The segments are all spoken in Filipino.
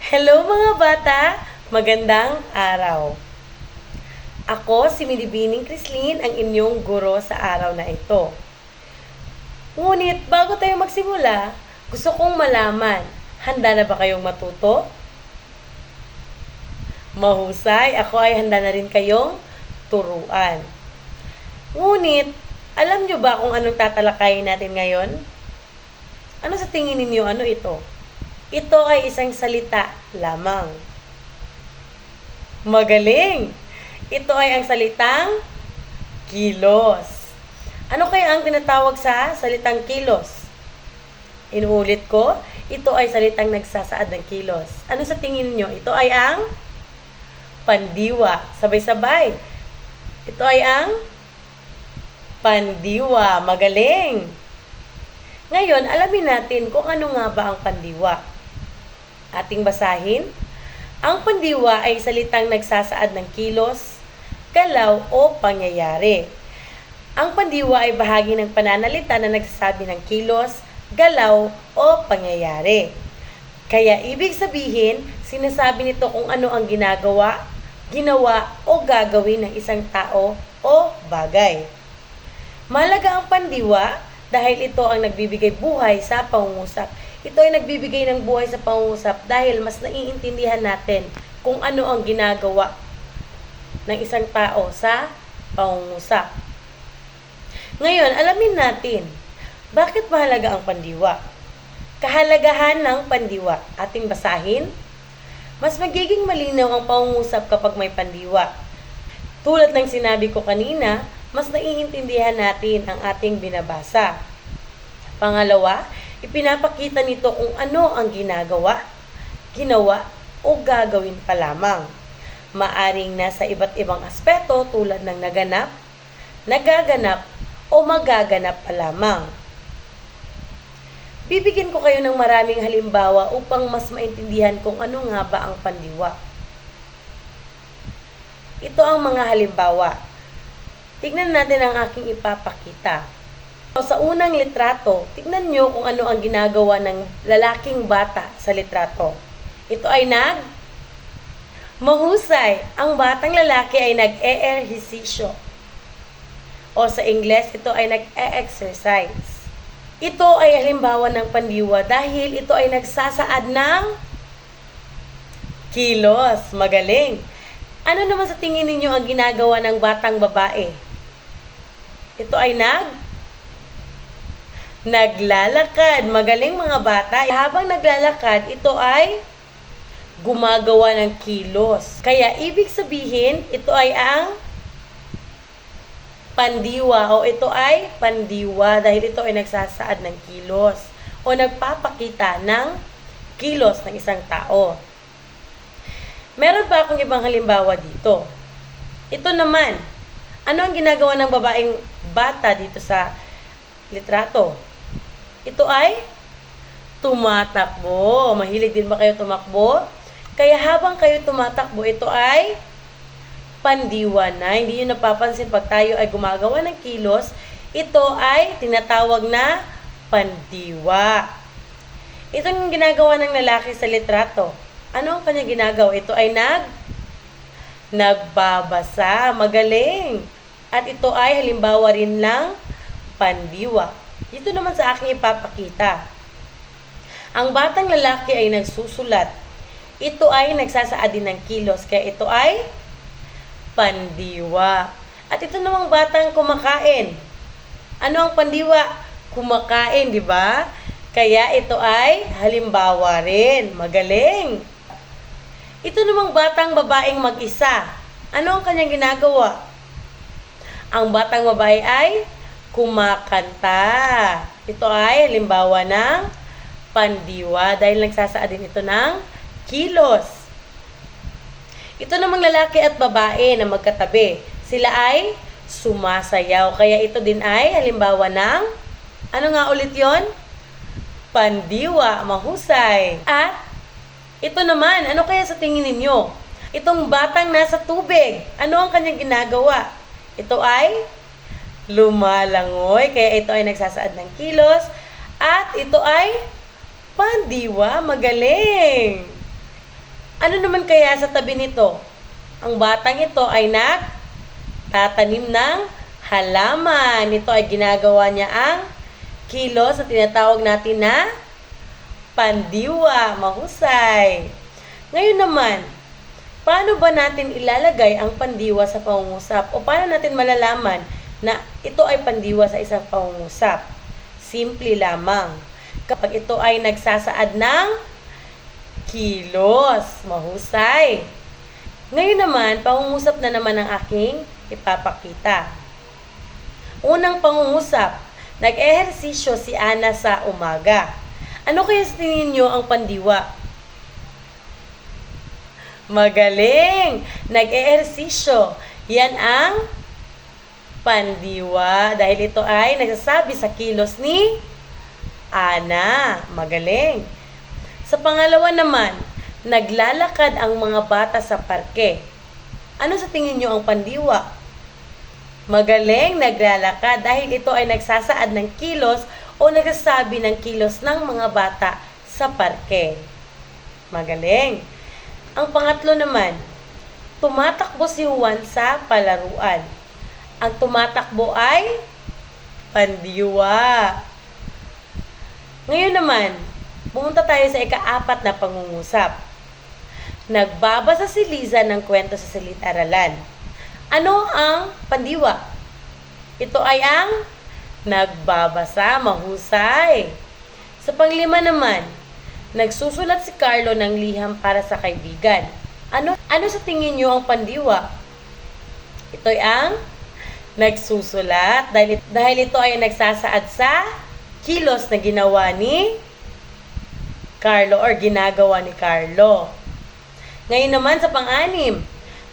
Hello mga bata! Magandang araw! Ako si Milibining Crislin, ang inyong guro sa araw na ito. Ngunit bago tayo magsimula, gusto kong malaman, handa na ba kayong matuto? Mahusay, ako ay handa na rin kayong turuan. Ngunit, alam nyo ba kung anong tatalakayin natin ngayon? Ano sa tingin ninyo, ano ito? Ito ay isang salita lamang. Magaling! Ito ay ang salitang kilos. Ano kaya ang tinatawag sa salitang kilos? Inuulit ko, ito ay salitang nagsasaad ng kilos. Ano sa tingin niyo? Ito ay ang pandiwa. Sabay-sabay. Ito ay ang pandiwa. Magaling! Ngayon, alamin natin kung ano nga ba ang pandiwa. Ating basahin. Ang pandiwa ay salitang nagsasaad ng kilos, galaw o pangyayari. Ang pandiwa ay bahagi ng pananalita na nagsasabi ng kilos, galaw o pangyayari. Kaya ibig sabihin, sinasabi nito kung ano ang ginagawa, ginawa o gagawin ng isang tao o bagay. Mahalaga ang pandiwa dahil ito ang nagbibigay buhay sa pangungusap. Ito ay nagbibigay ng buhay sa pangungusap dahil mas naiintindihan natin kung ano ang ginagawa ng isang tao sa pangungusap. Ngayon, alamin natin, bakit mahalaga ang pandiwa? Kahalagahan ng pandiwa. Ating basahin. Mas magiging malinaw ang pangungusap kapag may pandiwa. Tulad ng sinabi ko kanina, mas naiintindihan natin ang ating binabasa. Pangalawa, ipinapakita nito kung ano ang ginagawa, ginawa, o gagawin pa lamang. Maaring nasa iba't ibang aspeto tulad ng naganap, nagaganap, o magaganap pa lamang. Bibigyan ko kayo ng maraming halimbawa upang mas maintindihan kung ano nga ba ang pandiwa. Ito ang mga halimbawa. Tignan natin ang aking ipapakita. Sa unang litrato, tignan nyo kung ano ang ginagawa ng lalaking bata sa litrato. Ito ay mahusay. Ang batang lalaki ay nag-e-ehersisyo. O sa Ingles, ito ay nag-e-exercise. Ito ay halimbawa ng pandiwa dahil ito ay nagsasaad ng kilos. Magaling. Ano naman sa tingin ninyo ang ginagawa ng batang babae? Ito ay naglalakad. Magaling mga bata. Habang naglalakad, ito ay gumagawa ng kilos. Kaya ibig sabihin, ito ay ang pandiwa o ito ay pandiwa dahil ito ay nagsasaad ng kilos o nagpapakita ng kilos ng isang tao. Meron pa akong ibang halimbawa dito. Ito naman, ano ang ginagawa ng babaeng bata dito sa litrato? Ito ay tumatakbo. Mahilig din ba kayo tumakbo? Kaya habang kayo tumatakbo, ito ay pandiwa na. Hindi nyo napapansin pag tayo ay gumagawa ng kilos, ito ay tinatawag na pandiwa. Ito yung ginagawa ng lalaki sa litrato. Ano ang kanya ginagawa? Ito ay nagbabasa. Magaling. At ito ay halimbawa rin ng pandiwa. Dito naman sa aking ipapakita. Ang batang lalaki ay nagsusulat. Ito ay nagsasaad din ng kilos. Kaya ito ay pandiwa. At ito namang batang kumakain. Ano ang pandiwa? Kumakain, di ba? Kaya ito ay halimbawa rin. Magaling. Ito namang batang babaeng mag-isa. Ano ang kanyang ginagawa? Ang batang babae ay kumakanta. Ito ay halimbawa ng pandiwa dahil nagsasaad din ito ng kilos. Ito namang lalaki at babae na magkatabi. Sila ay sumasayaw. Kaya ito din ay halimbawa ng, ano nga ulit yon? Pandiwa. Mahusay. At ito naman, ano kaya sa tingin ninyo? Itong batang nasa tubig, ano ang kanyang ginagawa? Ito ay lumalangoy, kaya ito ay nagsasaad ng kilos. At ito ay pandiwa. Magaling! Ano naman kaya sa tabi nito? Ang batang ito ay nagtatanim ng halaman. Ito ay ginagawa niya ang kilos na tinatawag natin na pandiwa. Mahusay. Ngayon naman, paano ba natin ilalagay ang pandiwa sa pangungusap? O paano natin malalaman na ito ay pandiwa sa isang pangungusap? Simple lamang. Kapag ito ay nagsasaad ng kilos. Mahusay. Ngayon naman, pangungusap na naman ang aking ipapakita. Unang pangungusap, nag-ehersisyo si Ana sa umaga. Ano kaya sa tingin niyo ang pandiwa? Magaling! Nag-ehersisyo. Yan ang pandiwa. Dahil ito ay nagsasabi sa kilos ni Ana. Magaling. Sa pangalawa naman, naglalakad ang mga bata sa parke. Ano sa tingin niyo ang pandiwa? Magaling, naglalakad dahil ito ay nagsasaad ng kilos o nagsasabi ng kilos ng mga bata sa parke. Magaling. Ang pangatlo naman, tumatakbo si Juan sa palaruan. Ang tumatakbo ay pandiwa. Ngayon naman, pumunta tayo sa ika-4 na pangungusap. Nagbabasa si Liza ng kwento sa silid-aralan. Ano ang pandiwa? Ito ay ang nagbabasa. Mahusay. Sa panglima naman, nagsusulat si Carlo ng liham para sa kaibigan. Ano sa tingin niyo ang pandiwa? Ito ay ang nagsusulat dahil ito ay nagsasaad sa kilos na ginawa ni Carlo or ginagawa ni Carlo. Ngayon naman sa pang-anim,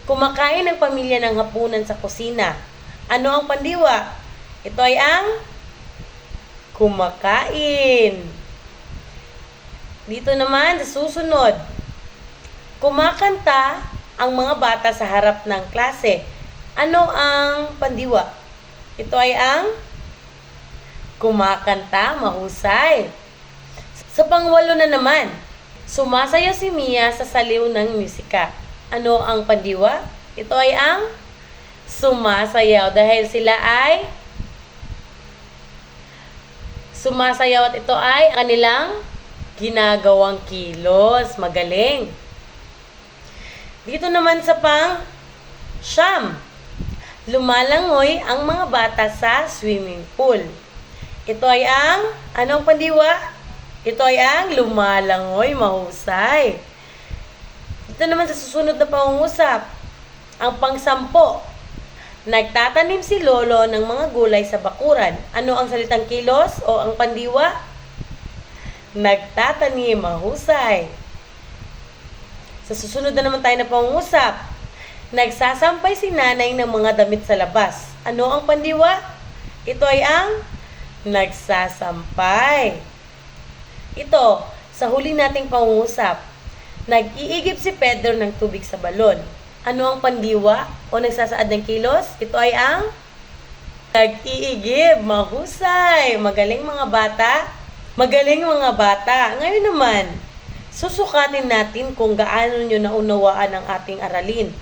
kumakain ng pamilya ng hapunan sa kusina. Ano ang pandiwa? Ito ay ang kumakain. Dito naman sa susunod, kumakanta ang mga bata sa harap ng klase. Ano ang pandiwa? Ito ay ang kumakanta. Mahusay. Sa pangwalo na naman, sumasayaw si Mia sa saliw ng musika. Ano ang pandiwa? Ito ay ang sumasayaw dahil sila ay sumasayaw at ito ay kanilang ginagawang kilos. Magaling. Dito naman sa pang-siyam, lumalangoy ang mga bata sa swimming pool. Ito ay ang, anong pandiwa? Ito ay ang lumalangoy. Mahusay. Dito naman sa susunod na pangungusap, ang pang-10, nagtatanim si Lolo ng mga gulay sa bakuran. Ano ang salitang kilos o ang pandiwa? Nagtatanim. Mahusay. Sa susunod na naman tayo na pangungusap, nagsasampay si nanay ng mga damit sa labas. Ano ang pandiwa? Ito ay ang nagsasampay. Ito, sa huli nating pangungusap, nag-iigib si Pedro ng tubig sa balon. Ano ang pandiwa o nagsasaad ng kilos? Ito ay ang nag-iigib. Mahusay. Magaling mga bata. Magaling mga bata. Ngayon naman, susukatin natin kung gaano nyo naunawaan ang ating aralin.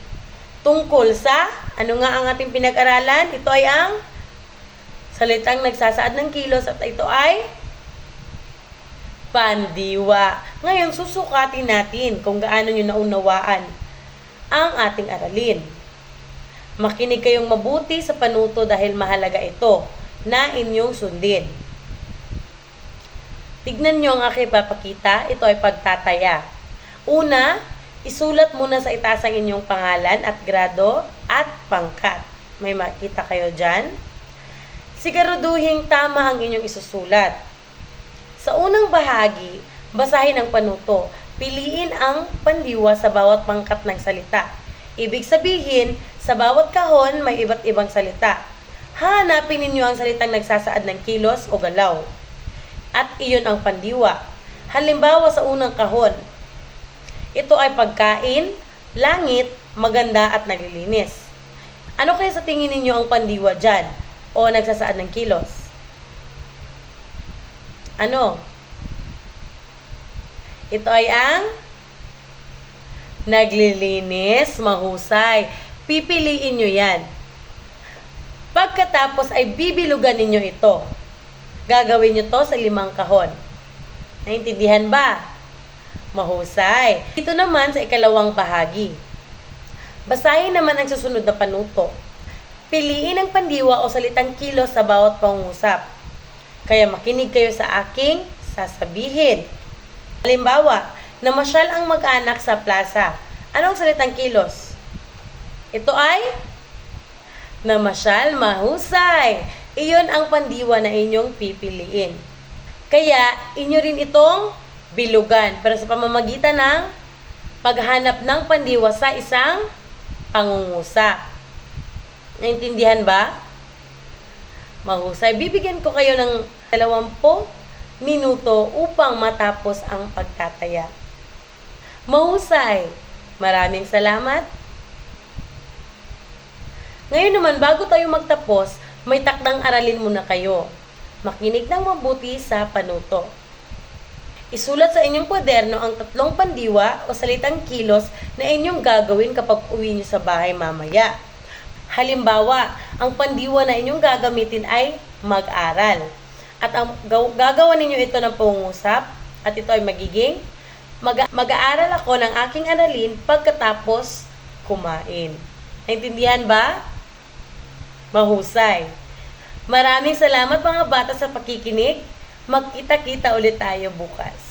Tungkol sa, ano nga ang ating pinag-aralan? Ito ay ang salitang nagsasaad ng kilos at ito ay pandiwa. Ngayon, susukatin natin kung gaano nyo naunawaan ang ating aralin. Makinig kayong mabuti sa panuto dahil mahalaga ito na inyong sundin. Tignan nyo ang aking papakita. Ito ay pagtataya. Una, isulat muna sa itaas ang inyong pangalan at grado at pangkat. May makita kayo dyan? Siguraduhing tama ang inyong isusulat. Sa unang bahagi, basahin ang panuto. Piliin ang pandiwa sa bawat pangkat ng salita. Ibig sabihin, sa bawat kahon may iba't ibang salita. Hanapin ninyo ang salitang nagsasaad ng kilos o galaw. At iyon ang pandiwa. Halimbawa sa unang kahon, ito ay pagkain, langit, maganda at naglilinis. Ano kaya sa tingin ninyo ang pandiwa dyan o nagsasaad ng kilos? Ano? Ito ay ang Naglilinis, mahusay. Pipiliin nyo yan. Pagkatapos ay bibilugan ninyo ito. Gagawin nyo to sa 5 kahon. Naintindihan ba? Mahusay. Ito naman sa ikalawang bahagi. Basahin naman ang susunod na panuto. Piliin ang pandiwa o salitang kilos sa bawat pangungusap. Kaya makinig kayo sa aking sasabihin. Halimbawa, namasyal ang mag-anak sa plaza. Anong salitang kilos? Ito ay namasyal, mahusay. Iyon ang pandiwa na inyong pipiliin. Kaya, inyo rin itong bilugan. Pero sa pamamagitan ng paghanap ng pandiwa sa isang pangungusap. Naintindihan ba? Mahusay. Bibigyan ko kayo ng 20 minuto upang matapos ang pagtataya. Mahusay. Maraming salamat. Ngayon naman, bago tayo magtapos, may takdang aralin muna kayo. Makinig ng mabuti sa panuto. Isulat sa inyong kwaderno ang 3 pandiwa o salitang kilos na inyong gagawin kapag uwi niyo sa bahay mamaya. Halimbawa, ang pandiwa na inyong gagamitin ay mag-aral. At ang gagawa ninyo ito ng pangungusap at ito ay magiging mag-aaral ako ng aking aralin pagkatapos kumain. Naintindihan ba? Mahusay. Maraming salamat mga bata sa pakikinig. Magkita-kita ulit tayo bukas.